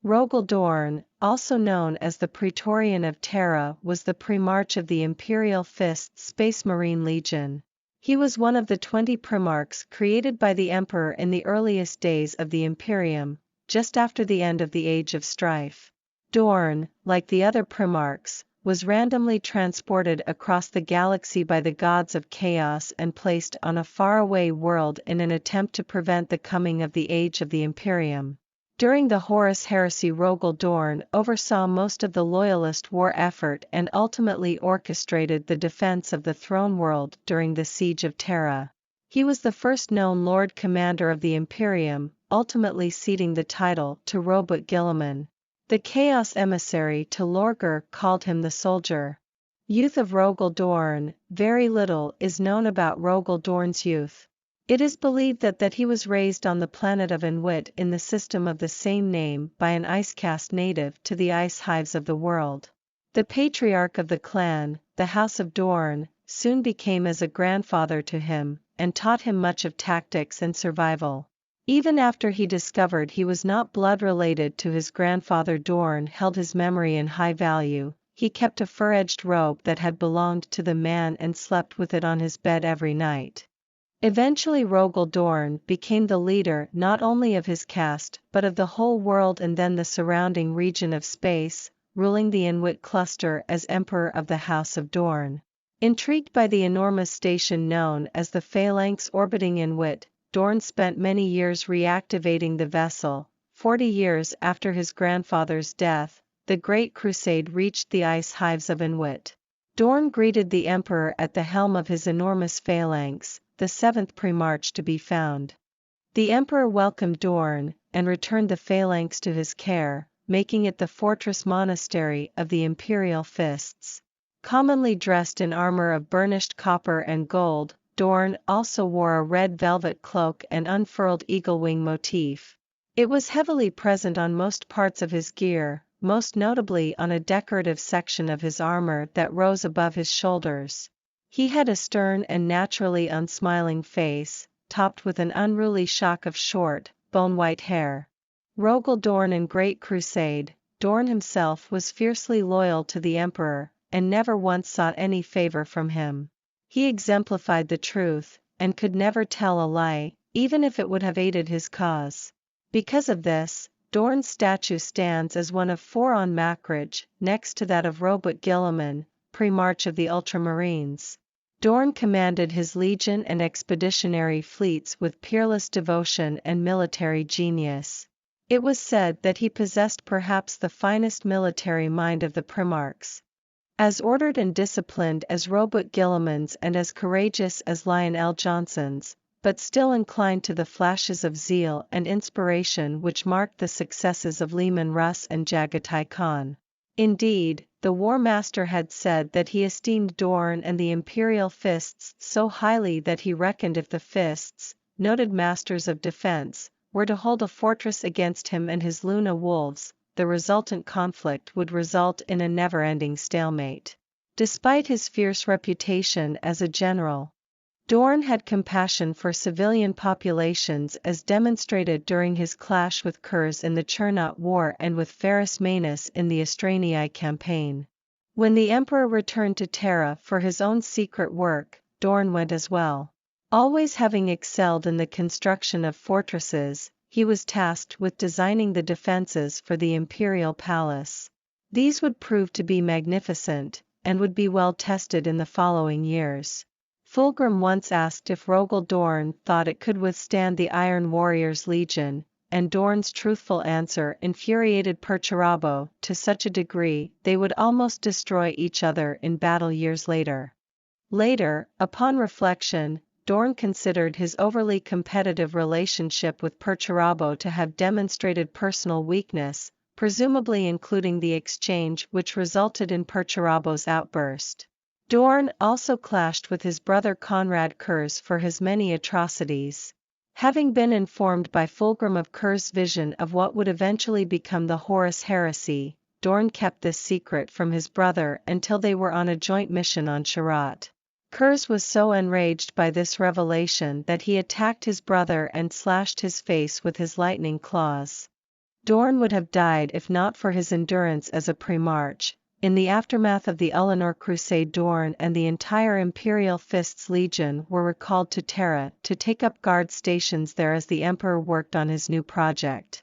Rogal Dorn, also known as the Praetorian of Terra, was the Primarch of the Imperial Fist Space Marine Legion. He was one of the 20 Primarchs created by the Emperor in the earliest days of the Imperium, just after the end of the Age of Strife. Dorn, like the other Primarchs, was randomly transported across the galaxy by the gods of chaos and placed on a faraway world in an attempt to prevent the coming of the Age of the Imperium. During the Horus Heresy, Rogal Dorn oversaw most of the Loyalist war effort and ultimately orchestrated the defense of the throne world during the Siege of Terra. He was the first known Lord Commander of the Imperium, ultimately ceding the title to Robert Guilliman. The Chaos Emissary to Lorgar called him the Soldier. Youth of Rogal Dorn. Very little is known about Rogal Dorn's youth. It is believed that he was raised on the planet of Inwit in the system of the same name by an ice-caste native to the ice hives of the world. The patriarch of the clan, the House of Dorn, soon became as a grandfather to him, and taught him much of tactics and survival. Even after he discovered he was not blood-related to his grandfather, Dorn held his memory in high value. He kept a fur-edged robe that had belonged to the man and slept with it on his bed every night. Eventually Rogal Dorn became the leader not only of his caste but of the whole world and then the surrounding region of space, ruling the Inwit cluster as Emperor of the House of Dorn. Intrigued by the enormous station known as the Phalanx orbiting Inwit, Dorn spent many years reactivating the vessel. 40 years after his grandfather's death, the Great Crusade reached the ice hives of Inwit. Dorn greeted the Emperor at the helm of his enormous phalanx, the 7th Primarch to be found. The Emperor welcomed Dorn, and returned the phalanx to his care, making it the fortress monastery of the Imperial Fists. Commonly dressed in armor of burnished copper and gold, Dorn also wore a red velvet cloak and unfurled eagle-wing motif. It was heavily present on most parts of his gear, most notably on a decorative section of his armor that rose above his shoulders. He had a stern and naturally unsmiling face, topped with an unruly shock of short, bone-white hair. Rogal Dorn in Great Crusade. Dorn himself was fiercely loyal to the Emperor, and never once sought any favor from him. He exemplified the truth, and could never tell a lie, even if it would have aided his cause. Because of this, Dorn's statue stands as one of 4 on Macridge, next to that of Robert Guilliman, Primarch of the Ultramarines. Dorn commanded his legion and expeditionary fleets with peerless devotion and military genius. It was said that he possessed perhaps the finest military mind of the Primarchs. As ordered and disciplined as Robert Guilliman's and as courageous as Lionel Johnson's, but still inclined to the flashes of zeal and inspiration which marked the successes of Leman Russ and Jagatai Khan. Indeed, the War Master had said that he esteemed Dorn and the Imperial Fists so highly that he reckoned if the Fists, noted masters of defense, were to hold a fortress against him and his Luna Wolves, the resultant conflict would result in a never-ending stalemate. Despite his fierce reputation as a general, Dorn had compassion for civilian populations as demonstrated during his clash with Kurz in the Chernot War and with Ferrus Manus in the Astranii campaign. When the Emperor returned to Terra for his own secret work, Dorn went as well. Always having excelled in the construction of fortresses, he was tasked with designing the defenses for the Imperial Palace. These would prove to be magnificent, and would be well tested in the following years. Fulgrim once asked if Rogal Dorn thought it could withstand the Iron Warriors' Legion, and Dorn's truthful answer infuriated Perturabo to such a degree they would almost destroy each other in battle years later. Later, upon reflection, Dorn considered his overly competitive relationship with Perturabo to have demonstrated personal weakness, presumably including the exchange which resulted in Perturabo's outburst. Dorn also clashed with his brother Conrad Kurz for his many atrocities. Having been informed by Fulgrim of Kurz's vision of what would eventually become the Horus Heresy, Dorn kept this secret from his brother until they were on a joint mission on Sharad. Kurz was so enraged by this revelation that he attacked his brother and slashed his face with his lightning claws. Dorn would have died if not for his endurance as a Primarch. In the aftermath of the Eleanor Crusade, Dorn and the entire Imperial Fist's Legion were recalled to Terra to take up guard stations there as the Emperor worked on his new project.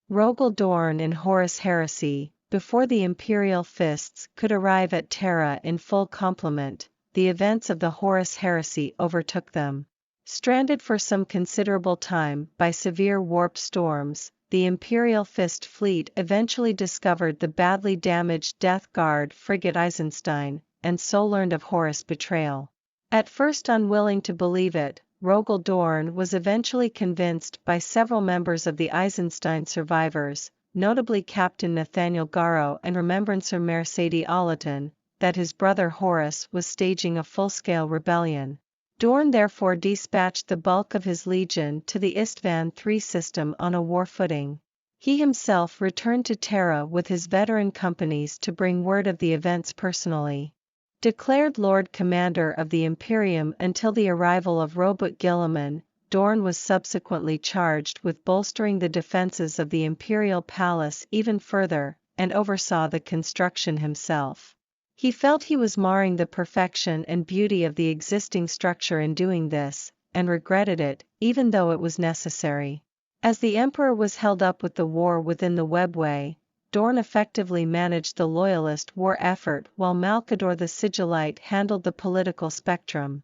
Rogal, Dorn in Horus Heresy. Before the Imperial Fists could arrive at Terra in full complement, the events of the Horus Heresy overtook them. Stranded for some considerable time by severe warp storms, the Imperial Fist fleet eventually discovered the badly damaged Death Guard frigate Eisenstein, and so learned of Horus' betrayal. At first unwilling to believe it, Rogal Dorn was eventually convinced by several members of the Eisenstein survivors, notably Captain Nathaniel Garrow and Remembrancer Mercedes Olaton, that his brother Horus was staging a full-scale rebellion. Dorn therefore dispatched the bulk of his legion to the Istvan III system on a war footing. He himself returned to Terra with his veteran companies to bring word of the events personally. Declared Lord Commander of the Imperium until the arrival of Robert Guilliman, Dorn was subsequently charged with bolstering the defenses of the Imperial Palace even further, and oversaw the construction himself. He felt he was marring the perfection and beauty of the existing structure in doing this, and regretted it, even though it was necessary. As the Emperor was held up with the war within the webway, Dorn effectively managed the Loyalist war effort while Malcador the Sigillite handled the political spectrum.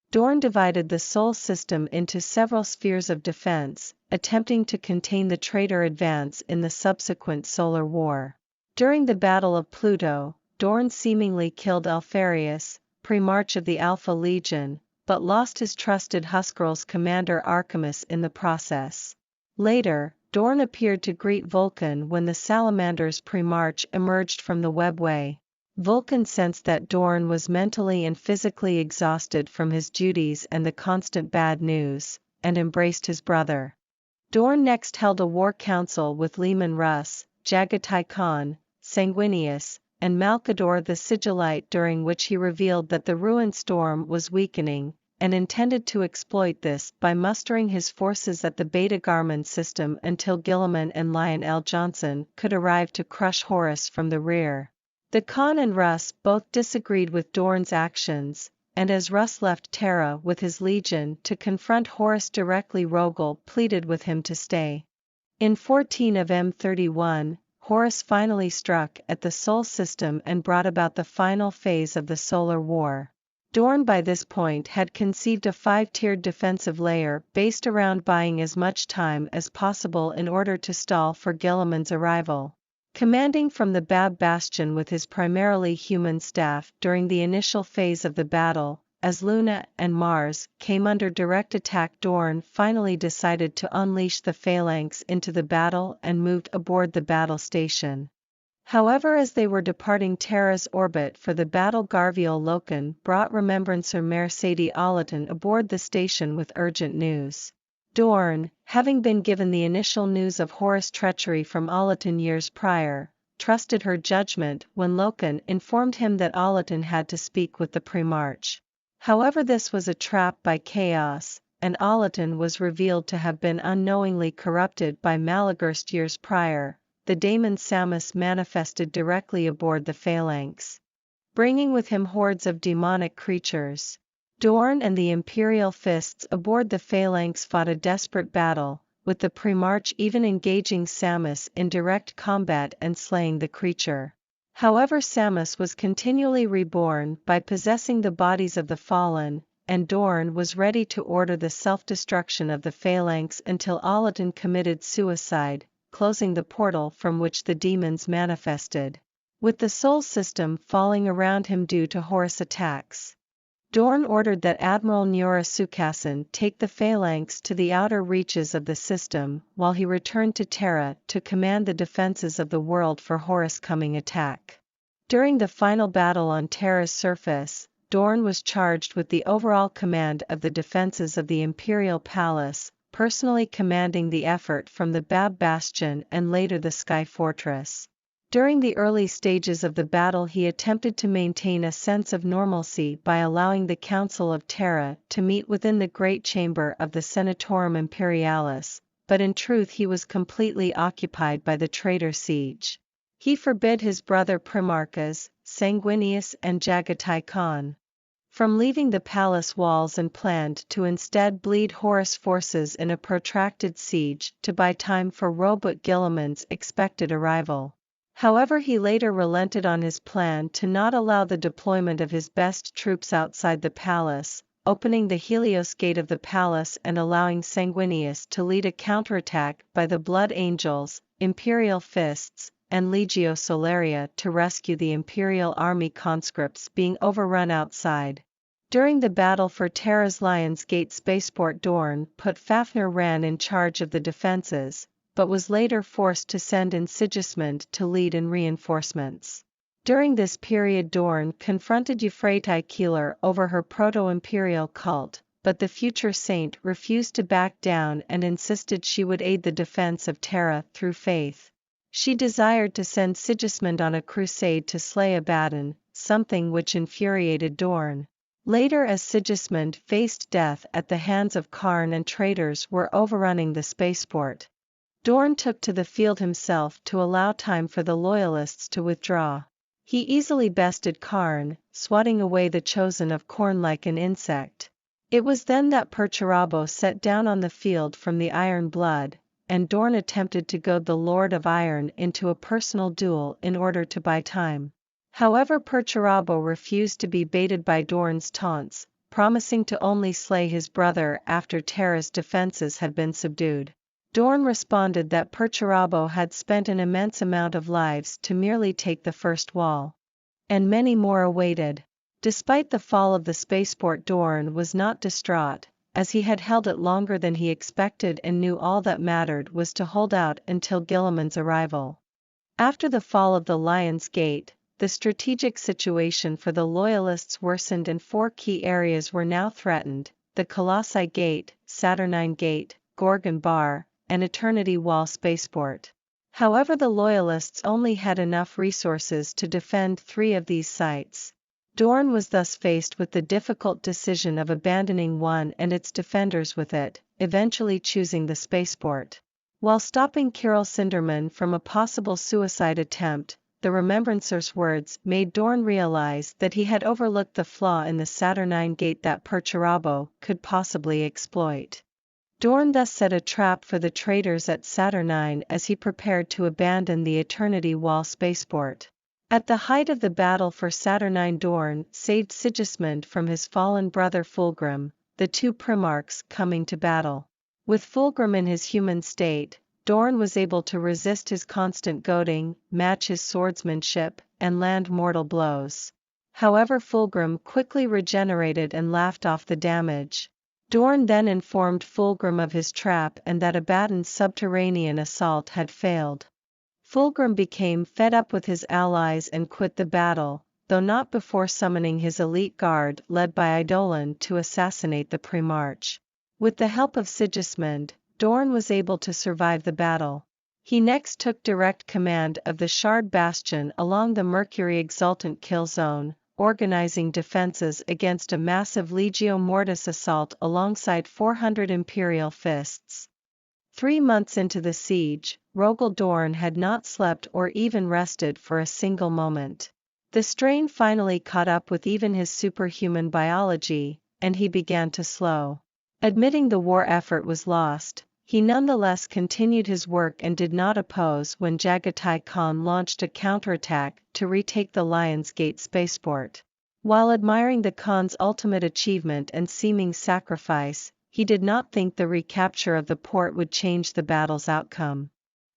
Dorn divided the Sol system into several spheres of defense, attempting to contain the traitor advance in the subsequent solar war. During the Battle of Pluto, Dorn seemingly killed Alpharius, Primarch of the Alpha Legion, but lost his trusted Huskarls commander Archimus in the process. Later, Dorn appeared to greet Vulcan when the Salamander's Primarch emerged from the webway. Vulcan sensed that Dorn was mentally and physically exhausted from his duties and the constant bad news, and embraced his brother. Dorn next held a war council with Leman Russ, Jagatai Khan, Sanguinius, and Malcador the Sigillite, during which he revealed that the ruined storm was weakening, and intended to exploit this by mustering his forces at the Beta Garmin system until Guilliman and Lionel Johnson could arrive to crush Horus from the rear. The Khan and Russ both disagreed with Dorn's actions, and as Russ left Terra with his legion to confront Horus directly, Rogal pleaded with him to stay. In 14 of M31, Horus finally struck at the Sol system and brought about the final phase of the Solar War. Dorn by this point had conceived a 5-tiered defensive layer based around buying as much time as possible in order to stall for Guilliman's arrival. Commanding from the Bab Bastion with his primarily human staff during the initial phase of the battle, as Luna and Mars came under direct attack, Dorn finally decided to unleash the Phalanx into the battle and moved aboard the battle station. However, as they were departing Terra's orbit for the battle, Garviel Loken brought Remembrancer Mercedes Olaton aboard the station with urgent news. Dorn, having been given the initial news of Horus' treachery from Olaton years prior, trusted her judgment when Loken informed him that Olaton had to speak with the Primarch. However, this was a trap by Chaos, and Olaton was revealed to have been unknowingly corrupted by Malagurst years prior. The daemon Samus manifested directly aboard the Phalanx, bringing with him hordes of demonic creatures. Dorn and the Imperial Fists aboard the Phalanx fought a desperate battle, with the Primarch even engaging Samus in direct combat and slaying the creature. However, Samus was continually reborn by possessing the bodies of the fallen, and Dorn was ready to order the self-destruction of the Phalanx until Olaton committed suicide, closing the portal from which the demons manifested. With the Sol system falling around him due to Horus attacks, Dorn ordered that Admiral Nyora Sukasson take the Phalanx to the outer reaches of the system while he returned to Terra to command the defenses of the world for Horus' coming attack. During the final battle on Terra's surface, Dorn was charged with the overall command of the defenses of the Imperial Palace, personally commanding the effort from the Bab Bastion and later the Sky Fortress. During the early stages of the battle, he attempted to maintain a sense of normalcy by allowing the Council of Terra to meet within the Great Chamber of the Senatorum Imperialis, but in truth he was completely occupied by the traitor siege. He forbid his brother Primarchs, Sanguinius and Jagatai Khan from leaving the palace walls and planned to instead bleed Horus forces in a protracted siege to buy time for Robert Guilliman's expected arrival. However, he later relented on his plan to not allow the deployment of his best troops outside the palace, opening the Helios gate of the palace and allowing Sanguinius to lead a counterattack by the Blood Angels, Imperial Fists, and Legio Solaria to rescue the Imperial Army conscripts being overrun outside. During the battle for Terra's Lion's Gate spaceport, Dorn put Fafnir Ran in charge of the defenses, but was later forced to send in Sigismund to lead in reinforcements. During this period, Dorn confronted Euphratai Keeler over her proto-imperial cult, but the future saint refused to back down and insisted she would aid the defense of Terra through faith. She desired to send Sigismund on a crusade to slay Abaddon, something which infuriated Dorn. Later, as Sigismund faced death at the hands of Karn and traitors were overrunning the spaceport, Dorn took to the field himself to allow time for the loyalists to withdraw. He easily bested Karn, swatting away the Chosen of Khorne like an insect. It was then that Perturabo set down on the field from the Iron Blood, and Dorn attempted to goad the Lord of Iron into a personal duel in order to buy time. However, Perturabo refused to be baited by Dorn's taunts, promising to only slay his brother after Terra's defenses had been subdued. Dorn responded that Perturabo had spent an immense amount of lives to merely take the first wall, and many more awaited. Despite the fall of the spaceport, Dorn was not distraught, as he had held it longer than he expected and knew all that mattered was to hold out until Guilliman's arrival. After the fall of the Lion's Gate, the strategic situation for the Loyalists worsened and 4 key areas were now threatened: the Colossi Gate, Saturnine Gate, Gorgon Bar, and Eternity Wall spaceport. However, the Loyalists only had enough resources to defend 3 of these sites. Dorn was thus faced with the difficult decision of abandoning one and its defenders with it, eventually choosing the spaceport. While stopping Kirill Sinderman from a possible suicide attempt, the Remembrancer's words made Dorn realize that he had overlooked the flaw in the Saturnine Gate that Perturabo could possibly exploit. Dorn thus set a trap for the traitors at Saturnine as he prepared to abandon the Eternity Wall spaceport. At the height of the battle for Saturnine, Dorn saved Sigismund from his fallen brother Fulgrim, the 2 Primarchs coming to battle. With Fulgrim in his human state, Dorn was able to resist his constant goading, match his swordsmanship, and land mortal blows. However, Fulgrim quickly regenerated and laughed off the damage. Dorn then informed Fulgrim of his trap and that Abaddon's subterranean assault had failed. Fulgrim became fed up with his allies and quit the battle, though not before summoning his elite guard led by Eidolon to assassinate the Primarch. With the help of Sigismund, Dorn was able to survive the battle. He next took direct command of the Shard Bastion along the Mercury Exultant kill zone, organizing defenses against a massive Legio Mortis assault alongside 400 Imperial Fists. 3 months into the siege, Rogal Dorn had not slept or even rested for a single moment. The strain finally caught up with even his superhuman biology, and he began to slow. Admitting the war effort was lost, he nonetheless continued his work and did not oppose when Jagatai Khan launched a counterattack to retake the Lion's Gate spaceport. While admiring the Khan's ultimate achievement and seeming sacrifice, he did not think the recapture of the port would change the battle's outcome.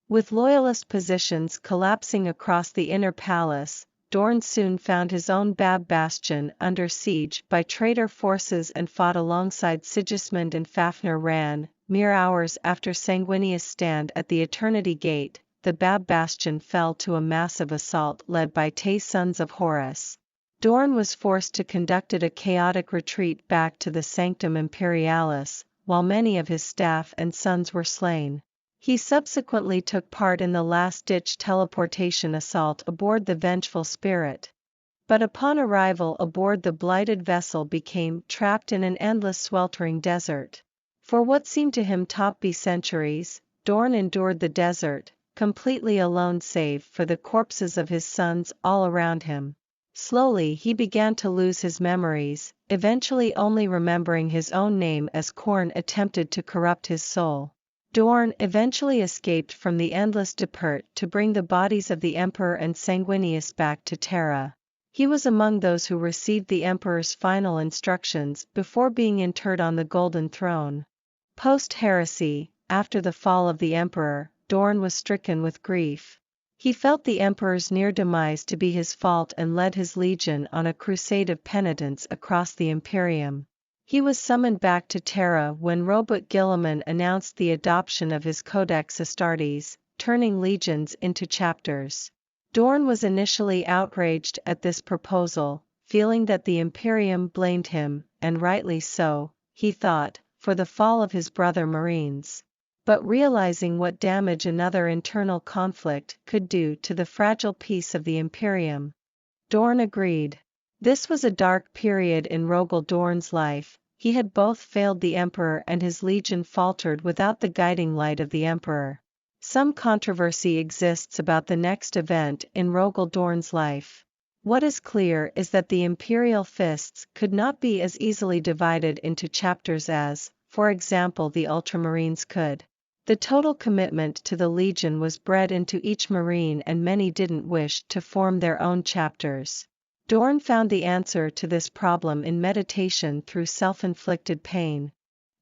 With Loyalist positions collapsing across the inner palace, Dorn soon found his own Bab Bastion under siege by traitor forces and fought alongside Sigismund and Fafnir Ran. Mere hours after Sanguinius' stand at the Eternity Gate, the Bab Bastion fell to a massive assault led by Tay sons of Horus. Dorn was forced to conduct a chaotic retreat back to the Sanctum Imperialis, while many of his staff and sons were slain. He subsequently took part in the last-ditch teleportation assault aboard the Vengeful Spirit. But upon arrival aboard the blighted vessel became trapped in an endless sweltering desert. For what seemed to him to be centuries, Dorn endured the desert, completely alone save for the corpses of his sons all around him. Slowly he began to lose his memories, eventually only remembering his own name as Khorne attempted to corrupt his soul. Dorn eventually escaped from the endless desert to bring the bodies of the Emperor and Sanguinius back to Terra. He was among those who received the Emperor's final instructions before being interred on the Golden Throne. Post-heresy, after the fall of the Emperor, Dorn was stricken with grief. He felt the Emperor's near demise to be his fault and led his legion on a crusade of penitence across the Imperium. He was summoned back to Terra when Robert Guilliman announced the adoption of his Codex Astartes, turning legions into chapters. Dorn was initially outraged at this proposal, feeling that the Imperium blamed him, and rightly so, he thought, for the fall of his brother Marines. But realizing what damage another internal conflict could do to the fragile peace of the Imperium, Dorn agreed. This was a dark period in Rogal Dorn's life. He had both failed the Emperor and his legion faltered without the guiding light of the Emperor. Some controversy exists about the next event in Rogal Dorn's life. What is clear is that the Imperial fists could not be as easily divided into chapters as, for example, the Ultramarines could. The total commitment to the Legion was bred into each Marine and many didn't wish to form their own chapters. Dorn found the answer to this problem in meditation through self-inflicted pain.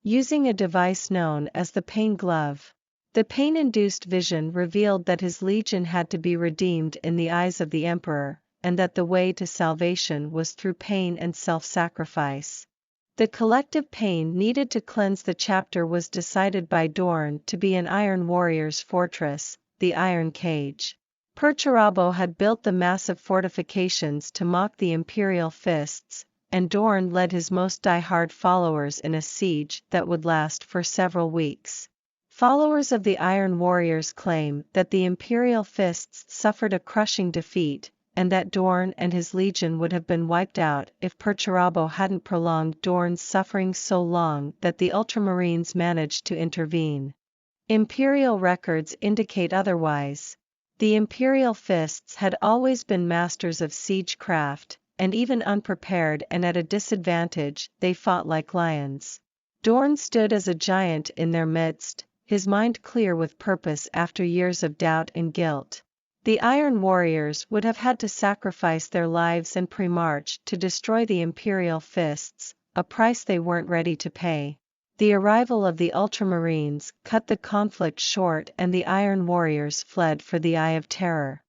Using a device known as the pain glove. The pain-induced vision revealed that his legion had to be redeemed in the eyes of the Emperor, and that the way to salvation was through pain and self-sacrifice. The collective pain needed to cleanse the chapter was decided by Dorn to be an Iron Warrior's fortress, the Iron Cage. Perturabo had built the massive fortifications to mock the Imperial fists, and Dorn led his most die-hard followers in a siege that would last for several weeks. Followers of the Iron Warriors claim that the Imperial fists suffered a crushing defeat, and that Dorn and his legion would have been wiped out if Perturabo hadn't prolonged Dorn's suffering so long that the Ultramarines managed to intervene. Imperial records indicate otherwise. The Imperial fists had always been masters of siegecraft, and even unprepared and at a disadvantage, they fought like lions. Dorn stood as a giant in their midst, his mind clear with purpose after years of doubt and guilt. The Iron Warriors would have had to sacrifice their lives and Primarch to destroy the Imperial fists, a price they weren't ready to pay. The arrival of the Ultramarines cut the conflict short and the Iron Warriors fled for the Eye of Terror.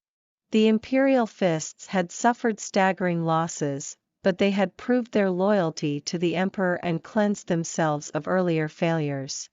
The Imperial fists had suffered staggering losses, but they had proved their loyalty to the Emperor and cleansed themselves of earlier failures.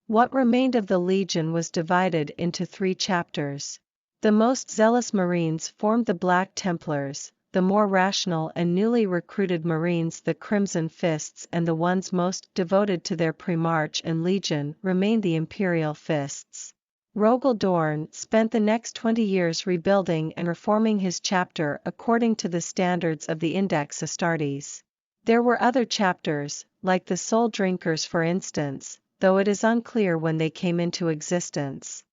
What remained of the Legion was divided into 3 chapters. The most zealous Marines formed the Black Templars, the more rational and newly recruited Marines the Crimson Fists, and the ones most devoted to their Primarch and Legion remained the Imperial Fists. Rogal Dorn spent the next 20 years rebuilding and reforming his chapter according to the standards of the Index Astartes. There were other chapters, like the Soul Drinkers for instance, though it is unclear when they came into existence.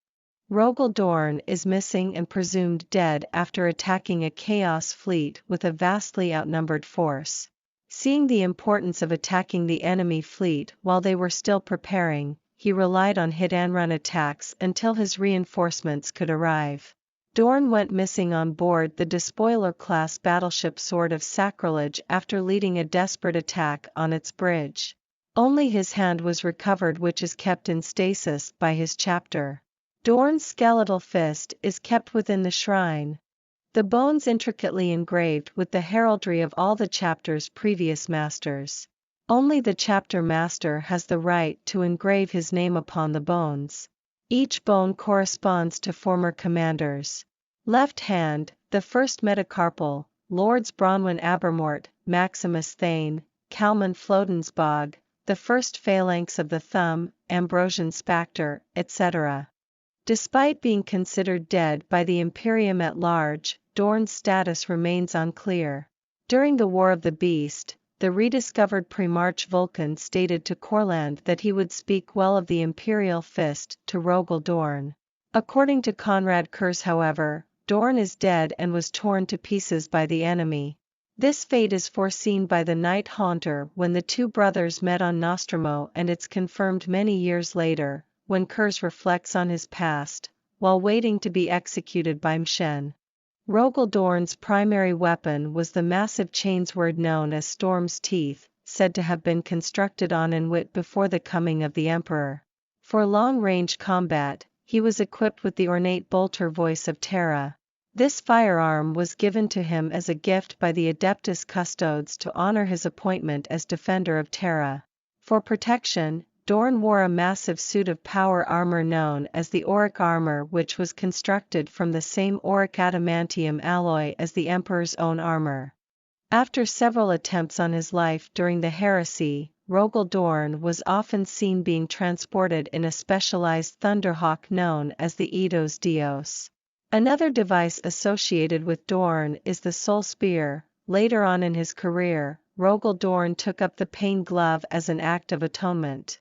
Rogal Dorn is missing and presumed dead after attacking a Chaos fleet with a vastly outnumbered force. Seeing the importance of attacking the enemy fleet while they were still preparing, he relied on hit-and-run attacks until his reinforcements could arrive. Dorn went missing on board the despoiler-class battleship Sword of Sacrilege after leading a desperate attack on its bridge. Only his hand was recovered, which is kept in stasis by his chapter. Dorn's skeletal fist is kept within the shrine. The bones intricately engraved with the heraldry of all the chapter's previous masters. Only the chapter master has the right to engrave his name upon the bones. Each bone corresponds to former commanders. Left hand, the first metacarpal, Lords Bronwyn Abermort, Maximus Thane, Calman Flodensbog, the first phalanx of the thumb, Ambrosian Spactor, etc. Despite being considered dead by the Imperium at large, Dorn's status remains unclear. During the War of the Beast, the rediscovered Primarch Vulcan stated to Corland that he would speak well of the Imperial Fist to Rogal Dorn. According to Conrad Kurz, however, Dorn is dead and was torn to pieces by the enemy. This fate is foreseen by the Night Haunter when the two brothers met on Nostromo, and it's confirmed many years later, when Kurz reflects on his past, while waiting to be executed by Mshen. Rogal Dorn's primary weapon was the massive chainsword known as Storm's Teeth, said to have been constructed on Anwit before the coming of the Emperor. For long-range combat, he was equipped with the ornate bolter voice of Terra. This firearm was given to him as a gift by the Adeptus Custodes to honor his appointment as Defender of Terra. For protection, Dorn wore a massive suit of power armor known as the Auric armor, which was constructed from the same auric adamantium alloy as the Emperor's own armor. After several attempts on his life during the heresy, Rogal Dorn was often seen being transported in a specialized thunderhawk known as the Eidos Dios. Another device associated with Dorn is the Soul Spear. Later on in his career, Rogal Dorn took up the Pain Glove as an act of atonement.